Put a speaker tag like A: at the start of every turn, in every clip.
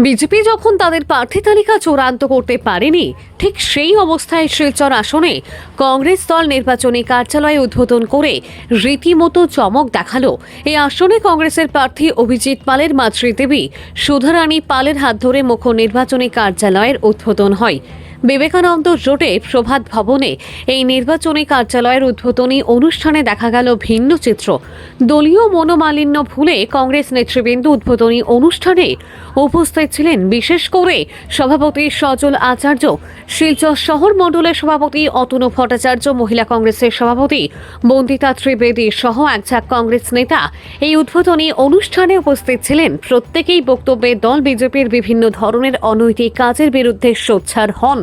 A: BJP যখন তাদের প্রার্থী তালিকা চূড়ান্ত করতে পারেনি, ঠিক সেই অবস্থায় শিলচর আসনে কংগ্রেস দল নির্বাচনী কার্যালয় উদ্বোধন করে রীতিমতো চমক দেখালো। এই আসনে কংগ্রেসের প্রার্থী অভিজিৎ পালের মা শ্রীদেবী সুধারানী পালের হাত ধরে মুখ্য নির্বাচনী কার্যালয়ের উদ্বোধন হয়। বিবেকানন্দ রোডে প্রভাত ভবনে এই নির্বাচনী কার্যালয়ের উদ্বোধনী অনুষ্ঠানে দেখা গেল ভিন্ন চিত্র। দলীয় মনোমালিন্য ভুলে কংগ্রেস নেতৃবৃন্দ উদ্বোধনী অনুষ্ঠানে উপস্থিত ছিলেন। বিশেষ করে সভাপতি সজল আচার্য, শিলচর শহর মণ্ডলের সভাপতি অতনু ভট্টাচার্য, মহিলা কংগ্রেসের সভাপতি বন্দিতা ত্রিবেদী সহ একঝাঁক কংগ্রেস নেতা এই উদ্বোধনী অনুষ্ঠানে উপস্থিত ছিলেন। প্রত্যেকেই বক্তব্যে দল বিজেপির বিভিন্ন ধরনের অনৈতিক কাজের বিরুদ্ধে সোচ্চার হন।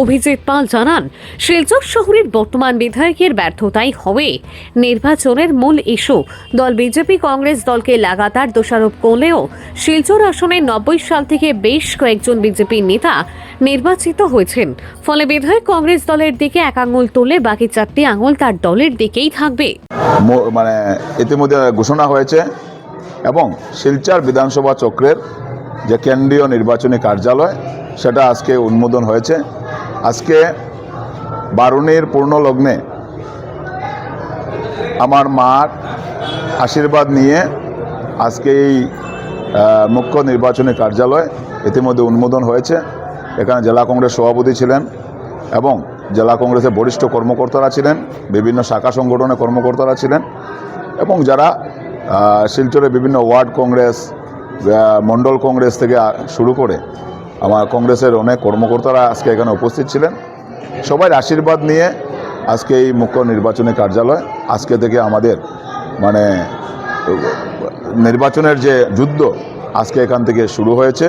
A: অভিজিৎ পাল জানান, শিলচর শহরের বর্তমান বিধায়কের ব্যর্থতাই হবে নির্বাচনের মূল ইস্যু। দল বিজেপি কংগ্রেস দলকে লাগাতার দোষারোপ করলেও শিলচর আসনে 90 সাল থেকে বেশ কয়েকজন বিজেপি নেতা নির্বাচিত হয়েছেন। ফলে বিধায়ক কংগ্রেস দলের দিকে এক আঙুল তুললে বাকি 4টি আঙুল তার দলের দিকেই থাকবে।
B: মানে ইতিমধ্যে ঘোষণা হয়েছে এবং শিলচর বিধানসভা চক্রের যে কেন্দ্রীয় নির্বাচনী কার্যালয় সেটা আজকে উন্মোদন হয়েছে। আজকে বারুণীর পূর্ণ লগ্নে আমার মার আশীর্বাদ নিয়ে আজকে এই মুখ্য নির্বাচনী কার্যালয় ইতিমধ্যে উন্মোদন হয়েছে। এখানে জেলা কংগ্রেস সভাপতি ছিলেন এবং জেলা কংগ্রেসের বরিষ্ঠ কর্মকর্তারা ছিলেন, বিভিন্ন শাখা সংগঠনের কর্মকর্তারা ছিলেন এবং যারা শিলচরের বিভিন্ন ওয়ার্ড কংগ্রেস, মণ্ডল কংগ্রেস থেকে শুরু করে আমার কংগ্রেসের অনেক কর্মকর্তারা আজকে এখানে উপস্থিত ছিলেন। সবাই আশীর্বাদ নিয়ে আজকে এই মুখ্য নির্বাচনী কার্যালয় আজকে থেকে আমাদের মানে নির্বাচনের যে যুদ্ধ আজকে এখান থেকে শুরু হয়েছে।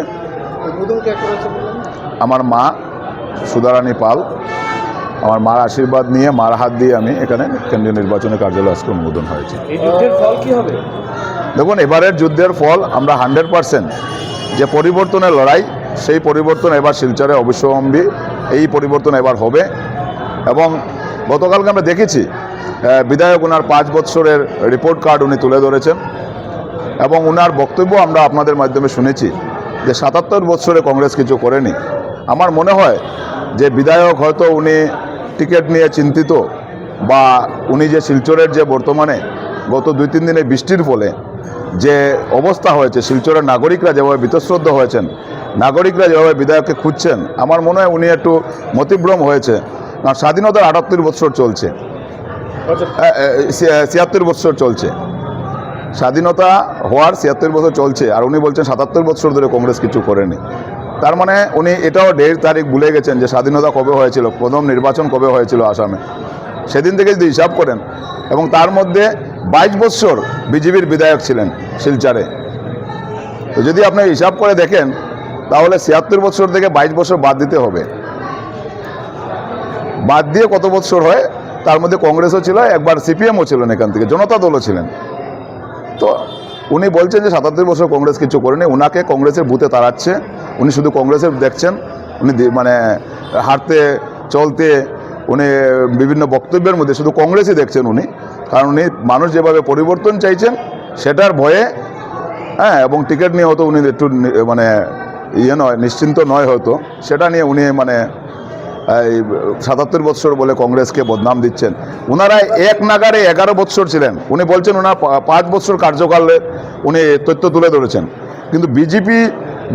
B: আমার মা সুধারানী পাল, আমার মার আশীর্বাদ নিয়ে মার হাত দিয়ে আমি এখানে কেন্দ্রীয় নির্বাচনী কার্যালয় আজকে অনুমোদন হয়েছে। দেখুন, এবারের যুদ্ধের ফল আমরা 100% যে পরিবর্তনের লড়াই, সেই পরিবর্তন এবার শিলচরে অবশ্যম্ভাবী। এই পরিবর্তন এবার হবে এবং গতকালকে আমরা দেখেছি বিধায়ক ওনার 5 বছরের রিপোর্ট কার্ড উনি তুলে ধরেছেন এবং ওনার বক্তব্য আমরা আপনাদের মাধ্যমে শুনেছি যে 77 বছরে কংগ্রেস কিছু করেনি। আমার মনে হয় যে বিধায়ক হয়তো উনি টিকিট নিয়ে চিন্তিত বা উনি যে শিলচরের যে বর্তমানে গত 2-3 দিনে বৃষ্টির ফলে যে অবস্থা হয়েছে, শিলচরের নাগরিকরা যেভাবে বীতশ্রদ্ধ হয়েছেন, নাগরিকরা যেভাবে বিধায়ককে খুঁজছেন, আমার মনে হয় উনি একটু মতিভ্রম হয়েছে। কারণ স্বাধীনতার 78 বছর চলছে, 76 বছর চলছে, স্বাধীনতা হওয়ার 76 বছর চলছে আর উনি বলছেন 77 বছর ধরে কংগ্রেস কিছু করেনি। তার মানে উনি এটাও ডেট তারিখ ভুলে গেছেন যে স্বাধীনতা কবে হয়েছিল, প্রথম নির্বাচন কবে হয়েছিল আসামে, সেদিন থেকে যদি হিসাব করেন। এবং তার মধ্যে 22 বছর বিজেপির বিধায়ক ছিলেন শিলচরে। তো যদি আপনি হিসাব করে দেখেন তাহলে 76 বছর থেকে 22 বছর বাদ দিতে হবে। বাদ দিয়ে কত বছর হয়, তার মধ্যে কংগ্রেসও ছিল, একবার সিপিএমও ছিলেন, এখান থেকে জনতা দলও ছিলেন। তো উনি বলছেন যে 77 বছর কংগ্রেস কিছু করেনি, ওনাকে কংগ্রেসের বুথে তাড়াচ্ছে। উনি শুধু কংগ্রেসের দেখছেন, উনি মানে হাঁটতে চলতে উনি বিভিন্ন বক্তব্যের মধ্যে শুধু কংগ্রেসই দেখছেন উনি। কারণ উনি মানুষ যেভাবে পরিবর্তন চাইছেন সেটার ভয়ে, এবং টিকিট নিয়ে হয়তো উনি একটু মানে নয়, নিশ্চিন্ত নয় হয়তো, সেটা নিয়ে উনি মানে এই 77 বছর বলে কংগ্রেসকে বদনাম দিচ্ছেন। ওনারা এক নাগারে 11 বছর ছিলেন। উনি বলছেন ওনার 5 বছর কার্যকালে উনি তথ্য তুলে ধরেছেন, কিন্তু বিজেপি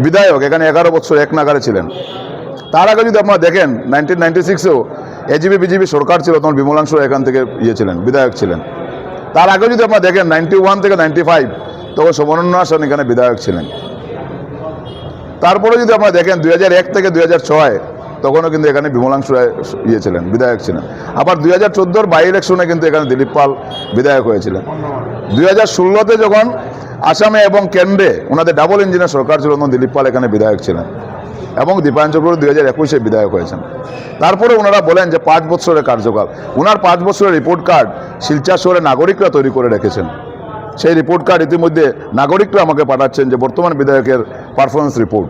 B: বিধায়ক এখানে 11 বছর এক নাগারে ছিলেন। তার আগে যদি আপনারা দেখেন 1996-এও এজিপি বিজেপি সরকার ছিল, তখন বিমলাংশু এখান থেকে ছিলেন, বিধায়ক ছিলেন। তার আগে যদি আপনারা দেখেন 91 থেকে 95, তখন সমন্বয় সেন এখানে বিধায়ক ছিলেন। তারপরে যদি আপনারা দেখেন 2001 থেকে 2006, তখনও কিন্তু এখানে বিমলাংশু ছিলেন, বিধায়ক ছিলেন। আবার 2014-র বাই ইলেকশনে কিন্তু এখানে দিলীপ পাল বিধায়ক হয়েছিলেন। 2016-তে যখন আসামে এবং কেন্দ্রে ওনাদের ডাবল ইঞ্জিনের সরকার ছিল, তখন দিলীপ পাল এখানে বিধায়ক ছিলেন এবং দীপায়ন চক্রবর্তী 2021-এ বিধায়ক হয়েছেন। তারপরে ওনারা বলেন যে 5 বছরের কার্যকাল। ওনার 5 বছরের রিপোর্ট কার্ড শিলচর শহরে নাগরিকরা তৈরি করে রেখেছেন। সেই রিপোর্ট কার্ড ইতিমধ্যে নাগরিকরা আমাকে পাঠাচ্ছেন যে বর্তমান বিধায়কের পারফরমেন্স রিপোর্ট।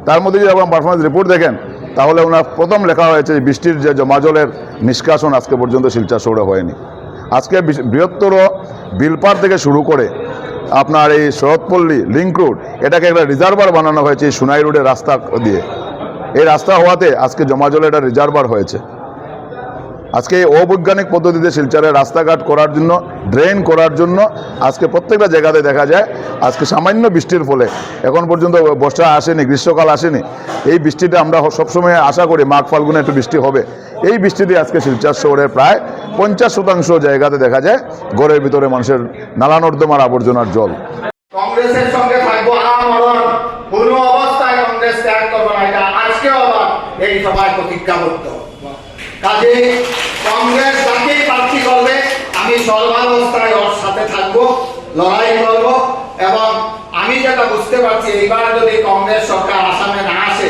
B: তার মধ্যে যদি আপনার পারফরমেন্স রিপোর্ট দেখেন তাহলে ওনার প্রথম লেখা হয়েছে বৃষ্টির যে জমাজলের নিষ্কাশন আজকে পর্যন্ত শিলচর শহরে হয়নি। আজকে বৃহত্তর বিলপাড় থেকে শুরু করে আপনার এই শরৎপল্লী লিঙ্ক রোড, এটাকে একটা রিজার্ভার বানানো হয়েছে এই সোনাই রোডের রাস্তা দিয়ে। এই রাস্তা হওয়াতে আজকে জমা জলে এটা রিজার্ভার হয়েছে। আজকে এই অবৈজ্ঞানিক পদ্ধতিতে শিলচরে রাস্তাঘাট করার জন্য, ড্রেন করার জন্য আজকে প্রত্যেকটা জায়গাতে দেখা যায় আজকে সামান্য বৃষ্টির ফলে, এখন পর্যন্ত বর্ষা আসেনি, গ্রীষ্মকাল আসেনি, এই বৃষ্টিটা আমরা সবসময় আশা করি মাঘ ফাল্গুনে একটু বৃষ্টি হবে। এই বৃষ্টিতে আজকে শিলচর শহরের প্রায় 50% জায়গাতে দেখা যায় ঘরের ভিতরে মানুষের নালা নর্দমার আবর্জনার জল।
C: কংগ্রেসের সঙ্গে থাকবো আমরণ, কোনো অবস্থায় কংগ্রেস ত্যাগ করবো না, এটা আজকেও আবার এই সভায় প্রতিজ্ঞাবদ্ধ। কাজে কংগ্রেস যাকেই প্রার্থী করবে আমি সর্বাবস্থায় ওর সাথে থাকবো, লড়াই করব। এবং আমি যেটা বুঝতে পারছি, এইবার যদি কংগ্রেস সরকার আসামে না আসে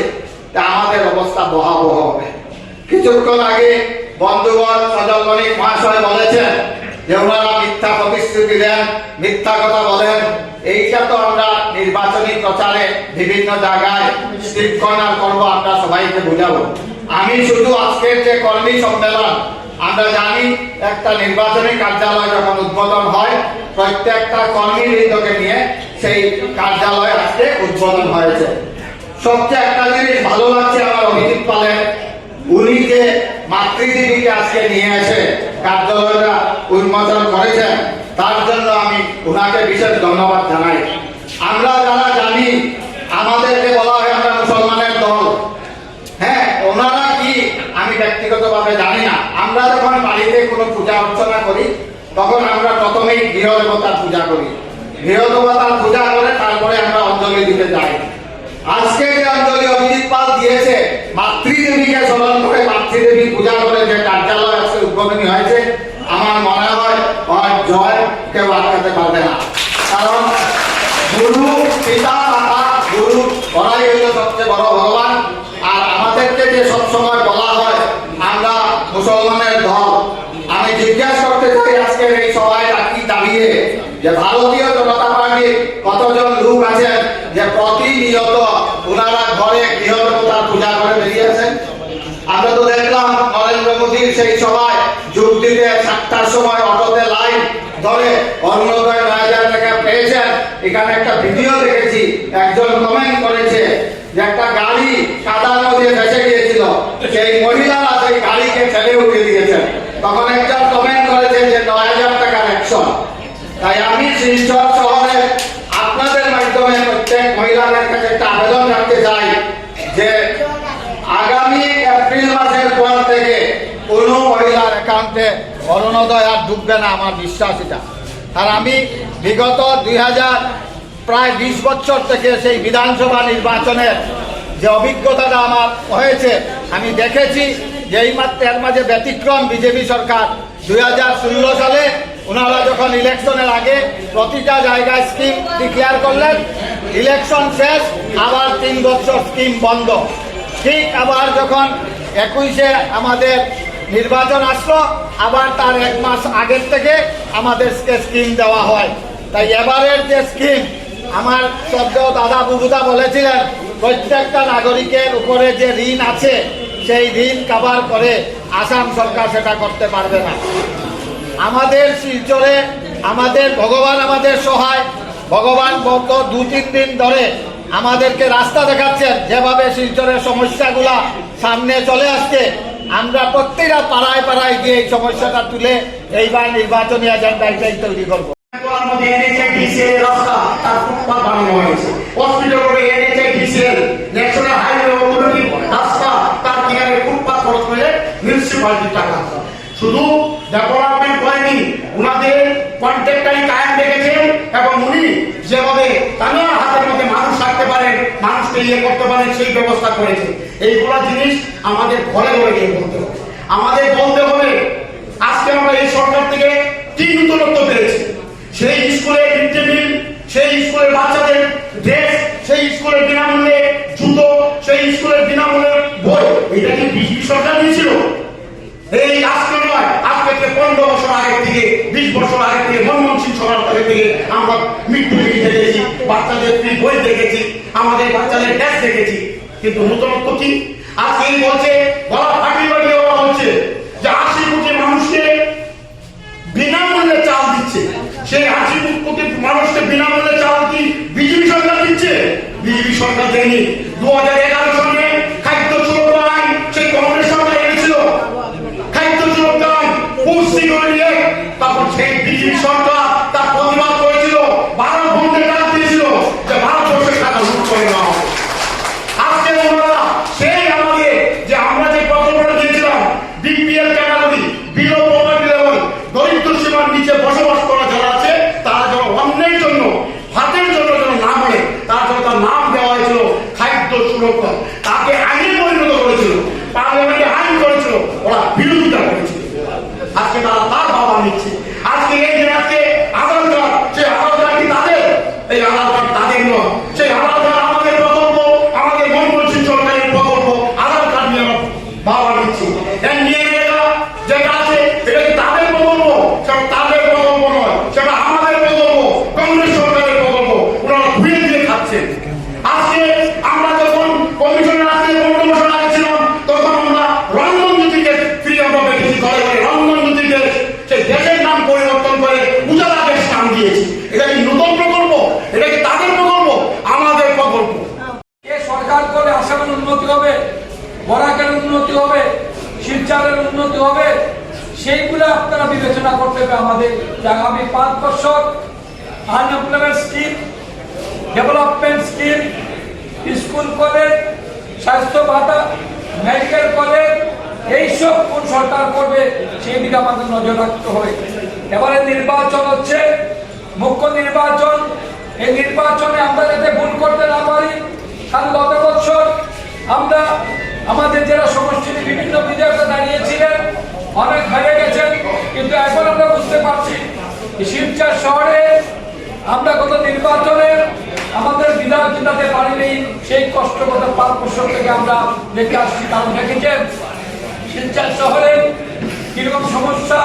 C: তা আমাদের অবস্থা ভয়াবহ হবে। কিছুক্ষণ আগে বন্ধুগণ সজল বণিক মহাশয় বলেছেন যে ওনারা মিথ্যা প্রতিশ্রুতি দেন, মিথ্যা কথা বলেন। এইটা তো আমরা নির্বাচনী প্রচারে বিভিন্ন জায়গায় স্ট্রিট কর্নার করবো, আমরা সবাইকে বুঝাবো। আমি শুধু আজকের যে কর্মী সম্মেলন, আমরা জানি একটা নির্বাচনী কার্যালয় যখন উদ্বোধন হয় প্রত্যেকটা কর্মীবৃন্দকে নিয়ে সেই কার্যালয় আজকে উদ্বোধন হয়েছে। সবচেয়ে একটা জিনিস ভালো লাগছে আমার অভিজিৎ পালের, উনি যে মাতৃদেবীকে আজকে নিয়ে এসে কার্যালয়টা উন্মোচন করেছেন, তার জন্য আমি ওনাকে বিশেষ ধন্যবাদ জানাই। আমরা যারা জানি আমাদেরকে বলা হয় আমরা মুসলমানের দল, হ্যাঁ ওনারা কি আমি ব্যক্তিগতভাবে জানি না। আমরা যখন বাড়িতে কোনো পূজা অর্চনা করি তখন আমরা প্রথমেই গৃহ দেবতার পূজা করি, গৃহ দেবতার পূজা করে তারপরে আমরা অঞ্জলি দিতে যাই। আজকে যে অঞ্জলি অভিজিৎ পাল দিয়েছে মাতৃদেবীকে স্মরণ করে, মাতৃদেবী পূজা করে যে কার্যালয় আজকে উদ্বোধনী হয়েছে, আমার মনে হয় আর জয় কেউ আটকাতে পারবে না। কারণ গুরু, পিতা, মাতা, গুরু ওরাই হইল সবচেয়ে বড় ভগবান। আর আমাদেরকে যে সবসময় বলা হয় আমরা মুসলমানের দল, আমি জিজ্ঞাসা করতে চাই আজকের এই সভায় ডাকি দাঁড়িয়ে যে ভারতীয় জনতা পার্টির কতজন লোক আছেন যে প্রতিনিয়ত ওনারা ঘরে গৃহ দেবতার পূজা করে বেরিয়েছেন। আমরা তো দেখলাম নরেন্দ্র মোদীর সেই সভায় যোগ দিতে 7টার সময় অটোতে লাইন ধরে অরুণোদয় 9,000 টাকা পেয়েছেন। এখানে একটা ভিডিও দেখেছি, একজন কমেন্ট করেছে যে একটা গাড়ি কাদার মধ্যে ভেসে গিয়েছিল, সেই মহিলারা সেই গাড়িকে ঠেলে উঠিয়ে দিয়েছেন। তখন একজন কমেন্ট করেছে যে 9,000 টাকার অ্যাকশন। তাই আমি শিলচর শহরে আপনাদের মাধ্যমে প্রত্যেক মহিলাদের কাছে একটা আবেদন রাখতে চাই যে আগামী এপ্রিল মাসের পর থেকে কোনো মহিলার অ্যাকাউন্টে অরুণোদয় আর ঢুকবে না, আমার বিশ্বাস এটা। আর আমি বিগত 2020 বছর থেকে সেই বিধানসভা নির্বাচনের যে অভিজ্ঞতাটা আমার হয়েছে, আমি দেখেছি যে এই এর মাঝে ব্যতিক্রম বিজেপি সরকার 2016 সালে ওনারা যখন ইলেকশনের আগে প্রতিটা জায়গায় স্কিম ডিক্লেয়ার করলেন, ইলেকশন শেষ আবার 3 বছর স্কিম বন্ধ। ঠিক আবার যখন 21-এ আমাদের নির্বাচন আসলো, আবার তার 1 মাস আগের থেকে আমাদেরকে স্কিম দেওয়া হয়। তাই এবারের যে স্কিম, আমার শ্রদ্ধেয় দাদা বুবুদা বলেছিলেন প্রত্যেকটা নাগরিকের উপরে যে ঋণ আছে সেই ঋণ কভার করে আসাম সরকার সেটা করতে পারবে না। আমাদের শিলচরে আমাদের ভগবান আমাদের সহায়, ভগবান গত 2-3 দিন ধরে আমাদেরকে রাস্তা দেখাচ্ছেন, যেভাবে শিলচরের সমস্যাগুলা সামনে চলে আসছে। আমরা প্রত্যেকটা পাড়ায় পাড়ায় গিয়ে এই সমস্যাটা তুলে এইবার নির্বাচনী এজেন্ডা এটাই তৈরি করবো।
D: শুধু ডেভেলপমেন্ট করেনি, উনাদের কন্ট্রাক্টারি কায়েম রেখেছেন এবং উনি যেভাবে তাদের হাতের মধ্যে মানুষ থাকতে পারেন, মানুষকে ইয়ে করতে পারেন, সেই ব্যবস্থা করেছে। এইগুলা জিনিস আমাদের ঘরে ঘরে গিয়ে বলতে হবে, আমাদের বলতে হবে। আজকে আমরা এই সরকার থেকে কি নতুনত্ব পেয়েছি, সেই স্কুলের মিড ডে মিল, সেই স্কুলের বাচ্চাদের ড্রেস, সেই স্কুলের বিনামূল্যে জুতো, সেই স্কুলের বিনামূল্যে বই, এটা কি বিজেপি সরকার দিয়েছিল? এই আজকে নয়, আজকে 15 বছর আগে থেকে, 20 বছর আগে থেকে, মনমোহন সিং সরকার থেকে আমরা মিড ডে মিল দেখেছি, বাচ্চাদের ফ্রি বই দেখেছি, আমাদের বাচ্চাদের ড্রেস দেখেছি। কিন্তু নতুনত্ব কি? আজকে এই বলছে, বলা ফাটিয়ে বাড়িয়ে বলা হচ্ছে যে 80 কোটি মানুষকে বিনামূল্যে চাল দিচ্ছে। সেই 80 কোটি মানুষকে বিনামূল্যে চাল কি বিজেপি সরকার দিচ্ছে? বিজেপি সরকার দেয়নি। 2011 সালে খাদ্য সুরক্ষা আইন সেই কংগ্রেস সরকার এনেছিল। খাদ্য সুরক্ষা আইন পুষ্টি করে নিয়ে তখন সেই বিজেপি সরকার তার প্রতিবাদ করেছিল, 12 ঘন্টা ডাক দিয়েছিল যে ভারতবর্ষের টাকা লুট করে নেওয়া হবে। আজকে ওনারা সেই আমাদের যে আমরা যে প্রকল্পটা দিয়েছিলাম BPL category, below poverty level, দরিদ্র সীমার নিচে বসবাস করা যারা আছে তারা যেন অন্যের জন্য ভাতের জন্য যেন না বলে তার জন্য তার নাম দেওয়া হয়েছিল খাদ্য সুরক্ষা। তাকে আইনে পরিণত করেছিল, পার্লামেন্টে আইন করেছিল, ওরা বিরোধিতা করেছিল। আজকে তারা তার বাবা নিচ্ছে। আজকে এই যে আজকে আধার কার্ড, সেই আধার কার্ড কি তাদের? এই আধার কার্ড তাদের নয়। সেই আধার কার্ড আমাদের প্রকল্প, আমাদের মনমোহন সিং সরকারের প্রকল্প। আধার কার্ড নিয়ে আমরা বাবা নিচ্ছি। যেটা আছে এটা কি তাদের প্রকল্প? সেটা তাদের প্রকল্প নয়, সেটা আমাদের প্রকল্প, কংগ্রেস সরকারের প্রকল্প। ওনারা ঘুরে দিয়ে খাচ্ছেন। আজকে আমরা যখন কমিশনের আজকে 15 বছর আগে ছিলাম তখন আমরা রন্ধন জ্যোতিকে ফ্রি আমরা পেয়েছি ঘরে ঘরে। রন্ধন জ্যোতিকে সেই দেশের নাম পরিবর্তন করে উজালা দেশ নাম দিয়েছি। এটা কি নতুন প্রকল্প? এটা কি তাদের প্রকল্প? আমাদের প্রকল্প।
E: কে সরকার করে আসামের উন্নতি হবে, বরাকের উন্নতি হবে, শিলচরের উন্নতি হবে, সেইগুলো আপনারা বিবেচনা করতে হবে। আমাদের যে আগামী 5 বছর unemployment scheme, development scheme, school college, স্বাস্থ্য ভাতা, মেডিকেল কলেজ, এইসব কোন সরকার করবে সেই দিকে আমাদের নজর রাখতে হবে। এবারে নির্বাচন হচ্ছে, মুখ্য নির্বাচন। এই নির্বাচনে আমরা যাতে ভুল করতে না পারি, কারণ গত বছর আমরা আমাদের যারা সমষ্টির বিভিন্ন বিধায়করা দাঁড়িয়েছিলেন অনেক হারিয়ে গেছেন, কিন্তু এখন আমরা বুঝতে পারছি শিলচর শহরে আমরা গত নির্বাচনে আমাদের বিধায়ক জিতাতে পারিনি। সেই কষ্ট গত 5 বছর থেকে আমরা দেখে আসছি। কারণ দেখেছেন শিলচর শহরে কিরকম সমস্যা,